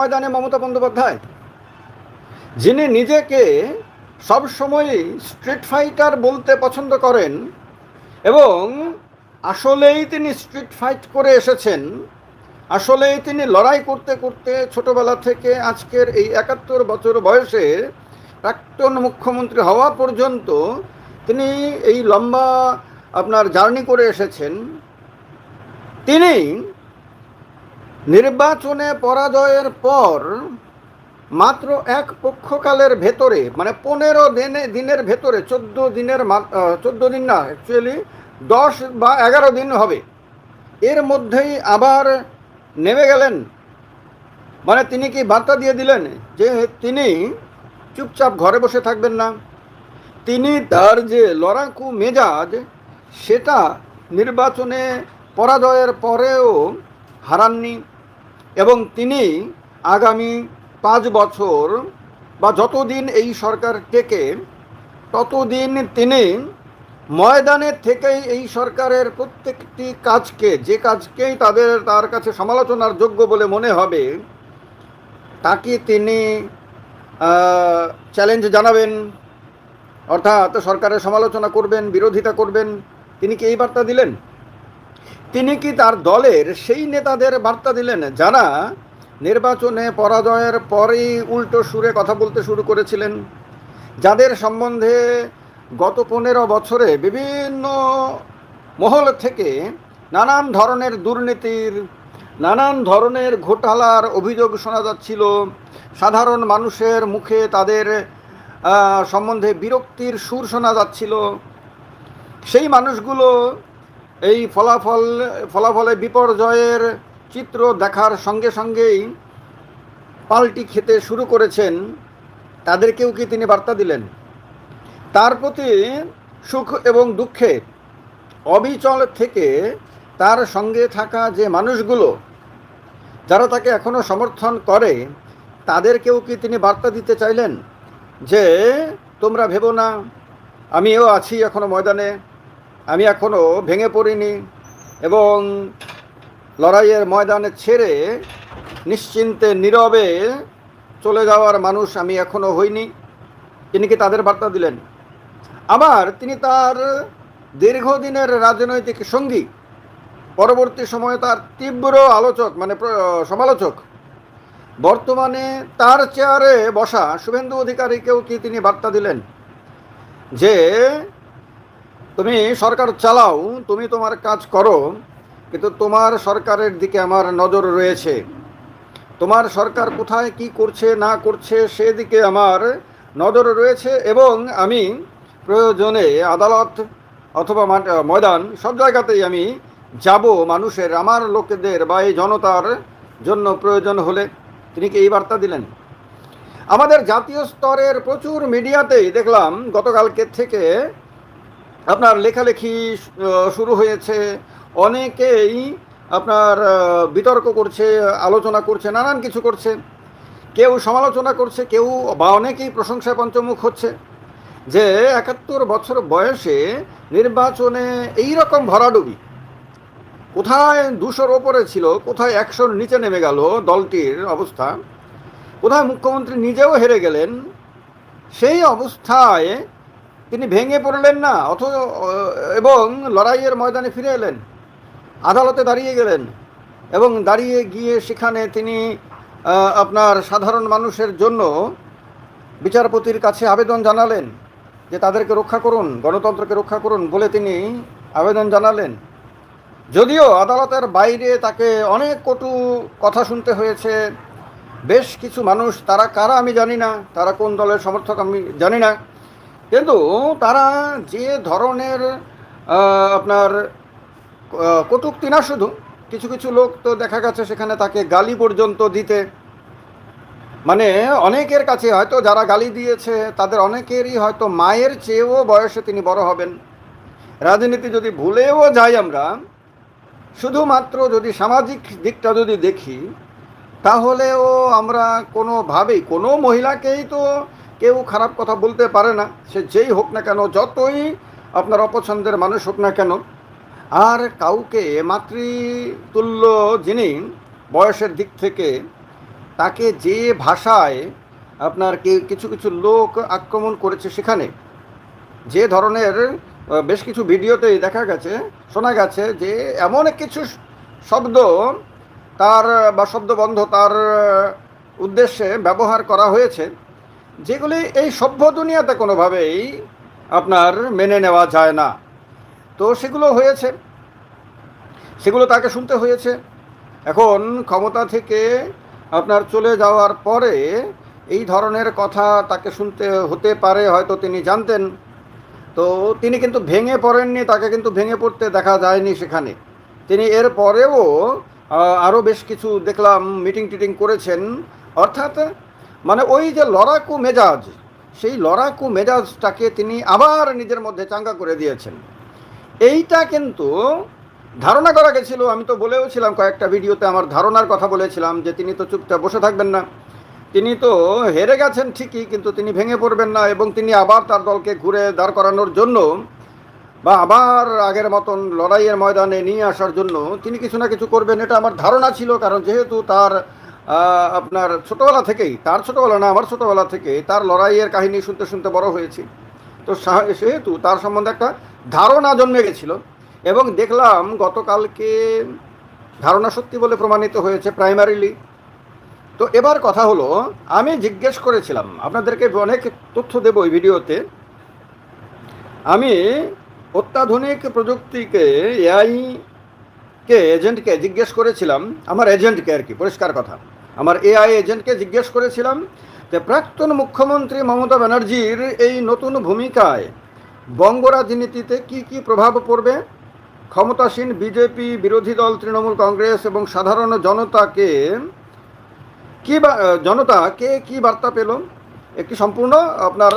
ময়দানে মমতা বন্দ্যোপাধ্যায়, যিনি নিজেকে সবসময়ই স্ট্রিট ফাইটার বলতে পছন্দ করেন এবং আসলেই তিনি স্ট্রিট ফাইট করে এসেছেন, আসলেই তিনি লড়াই করতে করতে ছোটবেলা থেকে আজকের এই ৭১ বছর বয়সে প্রাক্তন মুখ্যমন্ত্রী হওয়া পর্যন্ত তিনি এই লম্বা জার্নি করে এসেছেন। তিনি নির্বাচনে পরাজয়ের পর মাত্র এক পক্ষকালের ভেতরে, মানে ১৫ দিনের ভেতরে, ১৪ দিন না, অ্যাকচুয়ালি ১০ বা ১১ দিন হবে, এর মধ্যেই আবার নেমে গেলেন। মানে তিনি কি বার্তা দিয়ে দিলেন যে তিনি চুপচাপ ঘরে বসে থাকবেন না, তিনি তার যে লড়াকু মেজাজ সেটা নির্বাচনে পরাজয়ের পরেও হারাননি এবং তিনি আগামী ৫ বছর বা যতদিন এই সরকার টেকে ততদিন তিনি ময়দানের থেকেই এই সরকারের প্রত্যেকটি কাজকে, যে কাজকেই তার কাছে সমালোচনার যোগ্য বলে মনে হবে, তাকে তিনি চ্যালেঞ্জ জানাবেন, অর্থাৎ সরকারের সমালোচনা করবেন, বিরোধিতা করবেন। তিনি কি এই বার্তা দিলেন? তিনি কি তার দলের সেই নেতাদের বার্তা দিলেন যারা নির্বাচনে পরাজয়ের পরেই উল্টো সুরে কথা বলতে শুরু করেছিলেন, যাদের সম্বন্ধে গত ১৫ বছরে বিভিন্ন মহল থেকে নানান ধরনের দুর্নীতির, নানান ধরনের ঘোটালার অভিযোগ শোনা যাচ্ছিল, সাধারণ মানুষের মুখে তাদের সম্বন্ধে বিরক্তির সুর শোনা যাচ্ছিল। সেই মানুষগুলো এই ফলাফলে বিপর্যয়ের চিত্র দেখার সঙ্গে সঙ্গেই পাল্টি খেতে শুরু করেছেন। তাদেরকেও কি তিনি বার্তা দিলেন? তার প্রতি সুখ এবং দুঃখে অবিচল থেকে তার সঙ্গে থাকা যে মানুষগুলো, যারা তাকে এখনও সমর্থন করে, তাদেরকেও কি তিনি বার্তা দিতে চাইলেন যে তোমরা ভেবো না, আমিও আছি এখনও ময়দানে, আমি এখনও ভেঙে পড়িনি এবং লড়াইয়ের ময়দানে ছেড়ে নিশ্চিন্তে নীরবে চলে যাওয়ার মানুষ আমি এখনও হইনি? তিনি কি তাদের বার্তা দিলেন? আবার তিনি তার দীর্ঘদিনের রাজনৈতিক সঙ্গী, পরবর্তী সময়ে তার তীব্র আলোচক, মানে সমালোচক, বর্তমানে তার চেয়ারে বসা শুভেন্দু অধিকারীকেও কি তিনি বার্তা দিলেন যে তুমি সরকার চালাও, তুমি তোমার কাজ করো, কিন্তু তোমার সরকারের দিকে আমার নজর রয়েছে, তোমার সরকার কোথায় কি করছে না করছে সেদিকে আমার নজর রয়েছে এবং আমি প্রয়োজনে আদালত অথবা ময়দান সব জায়গাতেই আমি যাব মানুষের, আমার লোকেদের বা এই জনতার জন্য প্রয়োজন হলে। তিনি কি এই বার্তা দিলেন? আমাদের জাতীয় স্তরের প্রচুর মিডিয়াতেই দেখলাম গতকালকে থেকে লেখালেখি শুরু হয়েছে, অনেকেই বিতর্ক করছে, আলোচনা করছে, নানান কিছু করছে, কেউ সমালোচনা করছে, কেউ বা অনেকেই প্রশংসায় পঞ্চমুখ হচ্ছে যে ৭১ বছর বয়সে নির্বাচনে এই রকম ভরাডুবি, কোথায় ২০০-র ওপরে ছিল, কোথায় ১০০-র নিচে নেমে গেল দলটির অবস্থা, কোথায় মুখ্যমন্ত্রী নিজেও হেরে গেলেন, সেই অবস্থায় তিনি ভেঙে পড়লেন না এবং লড়াইয়ের ময়দানে ফিরে এলেন, আদালতে দাঁড়িয়ে গেলেন এবং দাঁড়িয়ে গিয়ে সেখানে তিনি সাধারণ মানুষের জন্য বিচারপতির কাছে আবেদন জানালেন যে তাদেরকে রক্ষা করুন, গণতন্ত্রকে রক্ষা করুন বলে তিনি আবেদন জানালেন। যদিও আদালতের বাইরে তাকে অনেক কটু কথা শুনতে হয়েছে। বেশ কিছু মানুষ, তারা কারা আমি জানি না, তারা কোন দলের সমর্থক আমি জানি না, কিন্তু তারা যে ধরনের কটূক্তি না, শুধু কিছু কিছু লোক তো দেখা গেছে সেখানে তাকে গালি পর্যন্ত দিতে, মানে অনেকের কাছে হয়তো যারা গালি দিয়েছে তাদের অনেকেরই হয়তো মায়ের চেয়েও বয়সে তিনি বড় হবেন। রাজনীতি যদি ভুলেও যাই আমরা, শুধুমাত্র যদি সামাজিক দিকটা যদি দেখি, তাহলেও আমরা কোনোভাবেই কোনো মহিলাকেই তো কেউ খারাপ কথা বলতে পারে না, সে যেই হোক না কেন, যতই অপছন্দের মানুষ হোক না কেন। আর কাউকে মাতৃতুল্য যিনি বয়সের দিক থেকে তাকে যে ভাষায় আপনার কিছু কিছু লোক আক্রমণ করেছে, সেখানে যে ধরনের বেশ কিছু ভিডিওতেই দেখা গেছে, শোনা গেছে যে এমন কিছু শব্দ তার বা শব্দবন্ধ তার উদ্দেশ্যে ব্যবহার করা হয়েছে, যেগুলি এই সভ্য দুনিয়াতে কোনোভাবেই আপনার মেনে নেওয়া যায় না। তো সেগুলো হয়েছে, সেগুলো তাকে শুনতে হয়েছে। এখন ক্ষমতা থেকে আপনার চলে যাওয়ার পরে এই ধরনের কথা তাকে শুনতে হতে পারে, হয়তো তিনি জানতেন। তো তিনি কিন্তু ভেঙে পড়েননি, তাকে কিন্তু ভেঙে পড়তে দেখা যায়নি সেখানে। তিনি এর পরেও আরও বেশ কিছু দেখলাম মিটিং টিটিং করেছেন। অর্থাৎ মানে ওই যে লড়াকু মেজাজ, সেই লড়াকু মেজাজটাকে তিনি আবার নিজের মধ্যে চাঙ্গা করে দিয়েছেন। এইটা কিন্তু ধারণা করা গেছিল, আমি তো বলেওছিলাম কয়েকটা ভিডিওতে, আমার ধারণার কথা বলেছিলাম যে তিনি তো চুপচাপ বসে থাকবেন না, তিনি তো হেরে গেছেন ঠিকই, কিন্তু তিনি ভেঙে পড়বেন না এবং তিনি আবার তার দলকে ঘুরে দাঁড় করানোর জন্য বা আবার আগের মতন লড়াইয়ের ময়দানে নিয়ে আসার জন্য তিনি কিছু না কিছু করবেন, এটা আমার ধারণা ছিল। কারণ যেহেতু তার আপনার ছোটোবেলা থেকেই, তার ছোটোবেলা না আমার ছোটোবেলা থেকে তার লড়াইয়ের কাহিনী শুনতে শুনতে বড় হয়েছি, তো সেহেতু তার সম্বন্ধে একটা ধারণা জন্মে গেছিল। এবং দেখলাম গতকালকে ধারণা সত্যি বলে প্রমাণিত হয়েছে প্রাইমারিলি। তো এবার কথা হলো, আমি জিজ্ঞেস করেছিলাম, আপনাদেরকে অনেক তথ্য দেব এই ভিডিওতে, আমি অত্যাধুনিক প্রযুক্তিকে এআইকে এজেন্টকে জিজ্ঞেস করেছিলাম, আমার এজেন্টকে আর কি, পরিষ্কার কথা, আমার এআই এজেন্টকে জিজ্ঞেস করেছিলাম যে প্রাক্তন মুখ্যমন্ত্রী মমতা ব্যানার্জির এই নতুন ভূমিকায় বঙ্গ রাজনীতিতে কি কি প্রভাব পড়বে, ক্ষমতাসীন বিজেপি, বিরোধী দল তৃণমূল কংগ্রেস এবং সাধারণ জনতাকে কি বার্তা পেল। একটি সম্পূর্ণ আপনার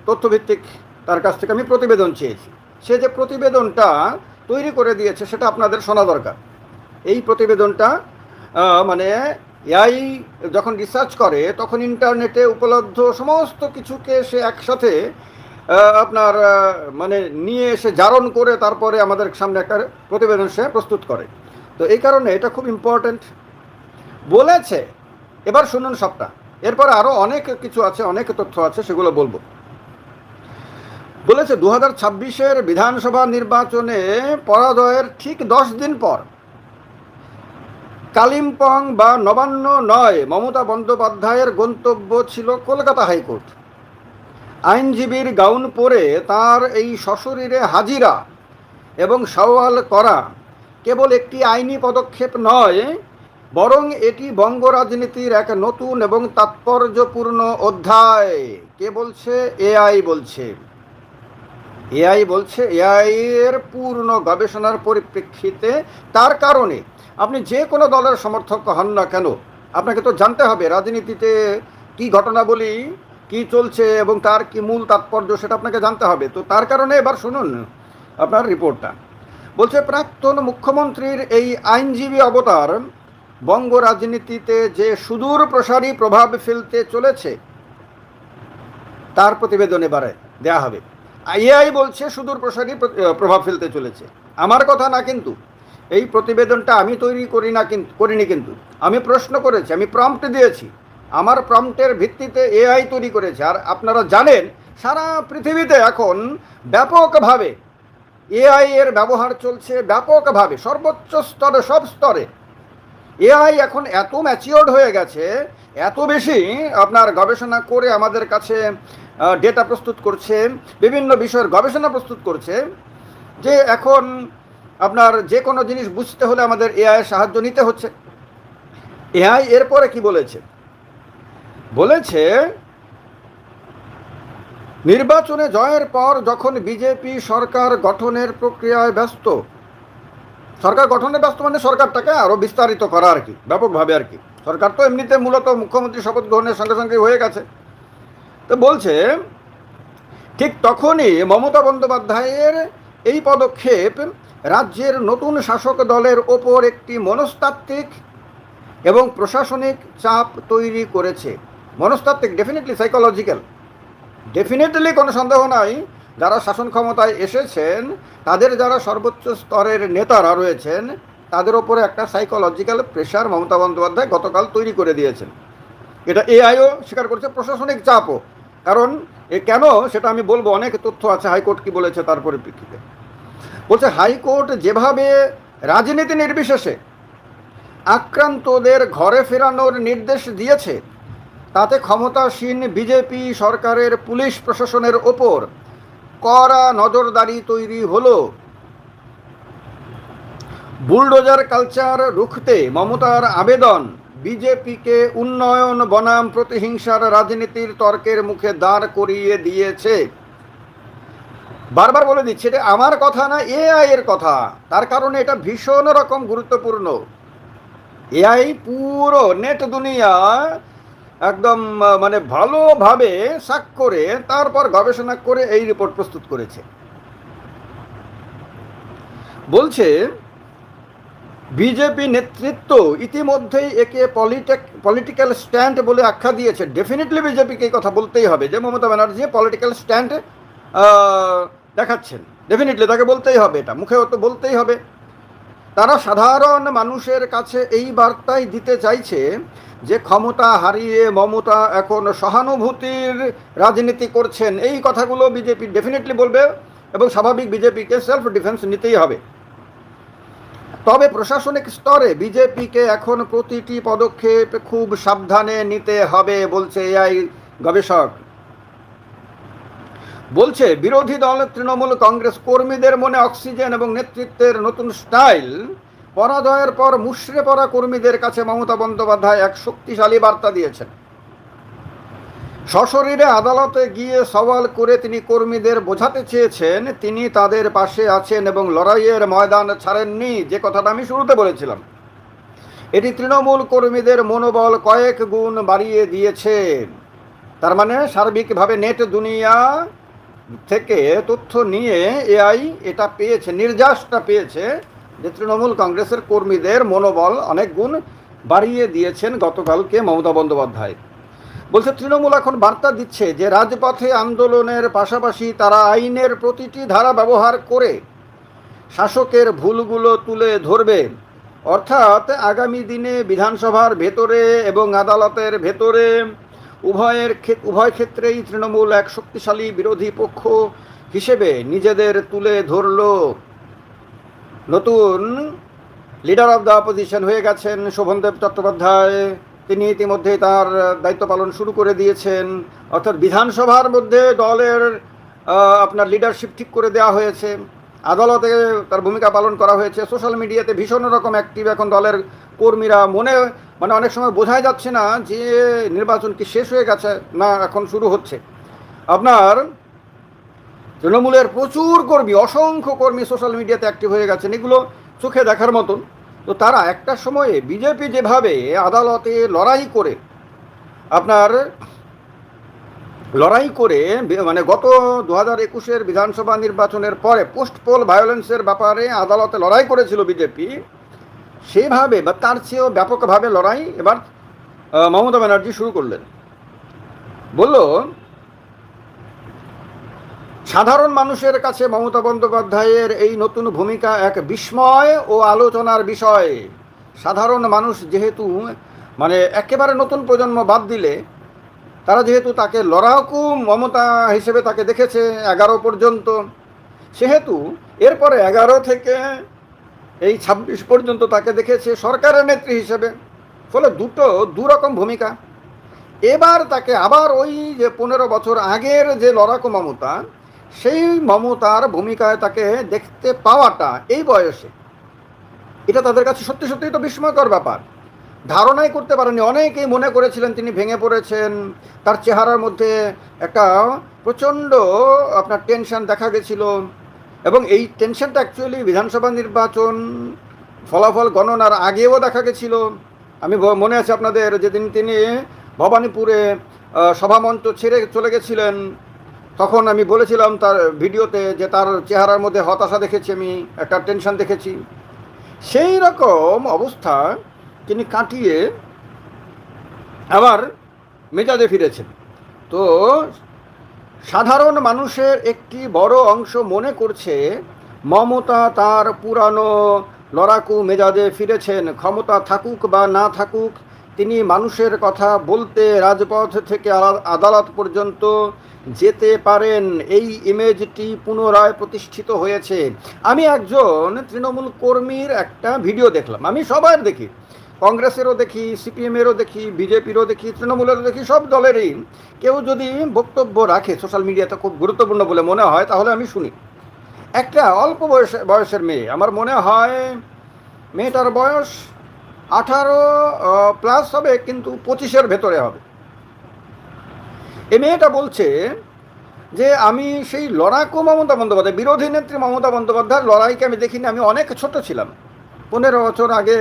তথ্যভিত্তিক তার কাছ থেকে আমি প্রতিবেদন চেয়েছি। সে যে প্রতিবেদনটা তৈরি করে দিয়েছে সেটা আপনাদের শোনা দরকার। এই প্রতিবেদনটা মানে এআই যখন রিসার্চ করে তখন ইন্টারনেটে উপলব্ধ সমস্ত কিছুকে সে একসাথে আপনার মানে নিয়ে এসে জারণ করে তারপরে আমাদের সামনে একটা প্রতিবেদন সে প্রস্তুত করে। তো এই কারণে এটা খুব ইম্পর্ট্যান্ট বলেছে। এবার শুনুন সবটা, এরপরে আরও অনেক কিছু আছে, অনেক তথ্য আছে, সেগুলো বলবো। বলেছে 2026-এর বিধানসভা নির্বাচনে পরাজয়ের ঠিক 10 দিন পর কালিম্পং বা নবান্ন নয়, মমতা বন্দ্যোপাধ্যায়ের গন্তব্য ছিল কলকাতা হাইকোর্ট। আইনজীবীর গাউন পরে তার এই সশরীরে হাজিরা এবং সওয়াল করা কেবল একটি আইনি পদক্ষেপ নয়, বরং এটি বঙ্গ রাজনীতির এক নতুন এবং তাৎপর্যপূর্ণ অধ্যায়। কে বলছে? এআই বলছে। এআই বলছে, এআই এর পূর্ণ গবেষণার পরিপ্রেক্ষিতে। তার কারণে আপনি যে কোনো দলের সমর্থক হন না কেন, আপনাকে তো জানতে হবে রাজনীতিতে কি ঘটনাবলী কি চলছে এবং তার কি মূল তাৎপর্য, সেটা আপনাকে জানতে হবে। তো তার কারণে এবার শুনুন আপনার রিপোর্টটা। বলছে প্রাক্তন মুখ্যমন্ত্রীর এই আইনজীবী অবতার বঙ্গ রাজনীতিতে যে সুদূর প্রসারী প্রভাব ফেলতে চলেছে তার প্রতিবেদন এবারে দেয়া হবে। এআই বলছে সুদূর প্রসারী প্রভাব ফেলতে চলেছে, আমার কথা না কিন্তু। এই প্রতিবেদনটা আমি তৈরি করিনি কিন্তু আমি প্রশ্ন করেছি, আমি প্রম্পট দিয়েছি, আমার প্রম্পটের ভিত্তিতে এআই তৈরি করেছে। আর আপনারা জানেন সারা পৃথিবীতে এখন ব্যাপকভাবে এআই এর ব্যবহার চলছে, ব্যাপকভাবে সর্বোচ্চ স্তরে, সব স্তরে। এআই এখন এত ম্যাচিওর্ড হয়ে গেছে, এত বেশি আপনার গবেষণা করে আমাদের কাছে ডেটা প্রস্তুত করছে, বিভিন্ন বিষয়ের গবেষণা প্রস্তুত করছে, যে এখন আপনার যে কোনো জিনিস বুঝতে হলে আমাদের এআইয়ের সাহায্য নিতে হচ্ছে। এআই এরপরে কি বলেছে? বলেছে নির্বাচনে জয়ের পর যখন বিজেপি সরকার গঠনের প্রক্রিয়ায় ব্যস্ত, সরকার গঠনের ব্যস্ত মানে সরকারটাকে আরও বিস্তারিত করা আর কি, ব্যাপকভাবে আর কি। সরকার তো এমনিতে মূলত মুখ্যমন্ত্রী শপথ গ্রহণের সঙ্গে সঙ্গে হয়ে গেছে। তো বলছে ঠিক তখনই মমতা বন্দ্যোপাধ্যায়ের এই পদক্ষেপ রাজ্যের নতুন শাসক দলের ওপর একটি মনস্তাত্ত্বিক এবং প্রশাসনিক চাপ তৈরি করেছে। মনস্তাত্ত্বিক, ডেফিনেটলি সাইকোলজিক্যাল, ডেফিনেটলি কোনো সন্দেহ নাই। যারা শাসন ক্ষমতায় এসেছেন, তাদের যারা সর্বোচ্চ স্তরের নেতারা রয়েছেন, তাদের ওপরে একটা সাইকোলজিক্যাল প্রেশার মমতা বন্দ্যোপাধ্যায় গতকাল তৈরি করে দিয়েছেন। এটা এআইও স্বীকার করছে, প্রশাসনিক চাপও। কারণ কেন সেটা আমি বলবো, অনেক তথ্য আছে হাইকোর্ট কি বলেছে তার পরিপ্রেক্ষিতে। বলছে হাইকোর্ট যেভাবে রাজনীতি নির্বিশেষে আক্রান্তদের ঘরে ফেরানোর নির্দেশ দিয়েছে, তাতে ক্ষমতাসীন বিজেপি সরকারের পুলিশ প্রশাসনের ওপর কড়া নজরদারি তৈরি হলো। বুলডোজার কালচার রুখতে মমতার আবেদন বিজেপিকে উন্নয়ন বনাম প্রতিহিংসার রাজনীতির তর্কের মুখে দাঁড় করিয়ে দিয়েছে। বারবার বলে দিচ্ছে, এটা আমার কথা না, এআই এর কথা। তার কারণে এটা ভীষণ রকম গুরুত্বপূর্ণ। এআই পুরো নেট দুনিয়া একদম মানে ভালোভাবে সাক করে তারপর গবেষণা করে এই রিপোর্ট প্রস্তুত করেছে। বলছে বিজেপি নেতৃত্ব ইতিমধ্যেই একে পলিটিক্যাল স্ট্যান্ড বলে আখ্যা দিয়েছে। ডেফিনেটলি বিজেপিকে এই কথা বলতেই হবে যে মমতা ব্যানার্জি পলিটিক্যাল স্ট্যান্ড দেখাচ্ছেন। ডেফিনেটলি তাকে বলতেই হবে, এটা মুখেও তো বলতেই হবে। তারা সাধারণ মানুষের কাছে এই বার্তাই দিতে চাইছে যে ক্ষমতা হারিয়ে মমতা এখন সহানুভূতির রাজনীতি করছেন। এই কথাগুলো বিজেপি ডেফিনেটলি বলবে এবং স্বাভাবিক বিজেপিকে সেলফ ডিফেন্স নিতেই হবে। তবে প্রশাসনিক স্তরে বিজেপিকে এখন প্রতিটি পদক্ষেপ খুব সাবধানে নিতে হবে বলছে এআই গবেষক। বলছে বিরোধী দল তৃণমূল কংগ্রেস কর্মীদের মনে অক্সিজেন এবং নেতৃত্বের নতুন স্টাইল। পরাজয়ের পর মুষড়ে পড়া কর্মীদের কাছে মমতা বন্দ্যোপাধ্যায় এক শক্তিশালী বার্তা দিয়েছেন। সশরীরে আদালতে গিয়ে সওয়াল করে তিনি কর্মীদের বোঝাতে চেয়েছেন তিনি তাদের পাশে আছেন এবং লড়াইয়ের ময়দান ছাড়েননি, যে কথাটা আমি শুরুতে বলেছিলাম। এটি তৃণমূল কর্মীদের মনোবল কয়েক গুণ বাড়িয়ে দিয়েছে। তার মানে সার্বিকভাবে নেট দুনিয়া থেকে তথ্য নিয়ে এআই এটা পেয়েছে, নির্যাসটা পেয়েছে যে তৃণমূল কংগ্রেসের কর্মীদের মনোবল অনেক গুণ বাড়িয়ে দিয়েছেন গতকালকে মমতা বন্দ্যোপাধ্যায়। বলছে তৃণমূল এখন বার্তা দিচ্ছে যে রাজপথে আন্দোলনের পাশাপাশি তারা আইনের প্রতিটি ধারা ব্যবহার করে শাসকের ভুলগুলো তুলে ধরবে। অর্থাৎ আগামী দিনে বিধানসভার ভেতরে এবং আদালতের ভেতরে উভয় ক্ষেত্রেই তৃণমূল এক শক্তিশালী বিরোধী পক্ষ হিসেবে নিজেদের তুলে ধরল। নতুন লিডার অব দ্য অপোজিশন হয়ে গেছেন শোভনদেব চট্টোপাধ্যায়। তিনি ইতিমধ্যে তার দায়িত্ব পালন শুরু করে দিয়েছেন। অর্থাৎ বিধানসভার মধ্যে দলের আপনার লিডারশিপ ঠিক করে দেওয়া হয়েছে, আদালতে তার ভূমিকা পালন করা হয়েছে, সোশ্যাল মিডিয়াতে ভীষণ রকম অ্যাক্টিভ এখন দলের কর্মীরা। মানে অনেক সময় বোঝাই যাচ্ছে না যে নির্বাচন কি শেষ হয়ে গেছে না এখন শুরু হচ্ছে। আপনার তৃণমূলের প্রচুর কর্মী, অসংখ্য কর্মী সোশ্যাল মিডিয়াতে অ্যাক্টিভ হয়ে গেছেন, এগুলো চোখে দেখার মতন। তো তারা একটা সময়ে বিজেপি যেভাবে আদালতে লড়াই করে মানে গত 2021 বিধানসভা নির্বাচনের পরে পোস্ট পোল ভায়োলেন্সের ব্যাপারে আদালতে লড়াই করেছিল বিজেপি, সেভাবে বা তার চেয়েও ব্যাপকভাবে লড়াই এবার মমতা ব্যানার্জি শুরু করলেন। বলল সাধারণ মানুষের কাছে মমতা বন্দ্যোপাধ্যায়ের এই নতুন ভূমিকা এক বিস্ময় ও আলোচনার বিষয়। সাধারণ মানুষ যেহেতু মানে একেবারে নতুন প্রজন্ম বাদ দিলে তারা যেহেতু তাকে লড়াকু মমতা হিসেবে তাকে দেখেছে 11 পর্যন্ত, সেহেতু এরপরে 11 থেকে এই 26 পর্যন্ত তাকে দেখেছে সরকারের নেত্রী হিসেবে। ফলে দুরকম ভূমিকা। এবার তাকে আবার ওই যে 15 বছর আগের যে লড়াকু মমতা, সেই মমতার ভূমিকায় তাকে দেখতে পাওয়াটা এই বয়সে, এটা তাদের কাছে সত্যি সত্যিই তো বিস্ময়কর ব্যাপার। ধারণাই করতে পারেনি। অনেকেই মনে করেছিলেন তিনি ভেঙে পড়েছেন, তার চেহারার মধ্যে একটা প্রচণ্ড আপনার টেনশন দেখা গেছিল। এবং এই টেনশনটা অ্যাকচুয়ালি বিধানসভা নির্বাচন ফলাফল গণনার আগেও দেখা গেছিল। আমি মনে আছে আপনাদের, যেদিন তিনি ভবানীপুরে সভামঞ্চ ছেড়ে চলে গেছিলেন, তখন আমি বলেছিলাম তার ভিডিওতে যে তার চেহারার মধ্যে হতাশা দেখেছি, আমি একটা টেনশন দেখেছি। সেই রকম অবস্থা তিনি কাটিয়ে আবার মেজাজে ফিরেছেন। তো সাধারণ মানুষের একটি বড় অংশ মনে করছে মমতা তার পুরানো লড়াকু মেজাজে ফিরেছেন। ক্ষমতা থাকুক বা না থাকুক, তিনি মানুষের কথা বলতে রাজপথ থেকে আদালত পর্যন্ত যেতে পারেন, এই ইমেজটি পুনরায় প্রতিষ্ঠিত হয়েছে। আমি একজন তৃণমূল কর্মীর একটা ভিডিও দেখলাম, আমি সবার দেখি, কংগ্রেসেরও দেখি, সিপিএমেরও দেখি, বিজেপিরও দেখি, তৃণমূলেরও দেখি, সব দলেরই কেউ যদি বক্তব্য রাখে সোশ্যাল মিডিয়াতে খুব গুরুত্বপূর্ণ বলে মনে হয়, তাহলে আমি শুনি। একটা অল্প বয়সের মেয়ে, আমার মনে হয় মেয়েটার বয়স 18+ হবে, কিন্তু 25-এর ভেতরে হবে। এই মেয়েটা বলছে যে আমি সেই লড়াকু মমতা বন্দ্যোপাধ্যায়, বিরোধী নেত্রী মমতা বন্দ্যোপাধ্যায়ের লড়াইকে আমি দেখিনি, আমি অনেক ছোট ছিলাম, 15 বছর আগে,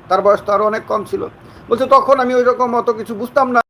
তার বয়স তো আরও অনেক কম ছিল। বলছে তখন আমি ওই রকম অত কিছু বুঝতাম না।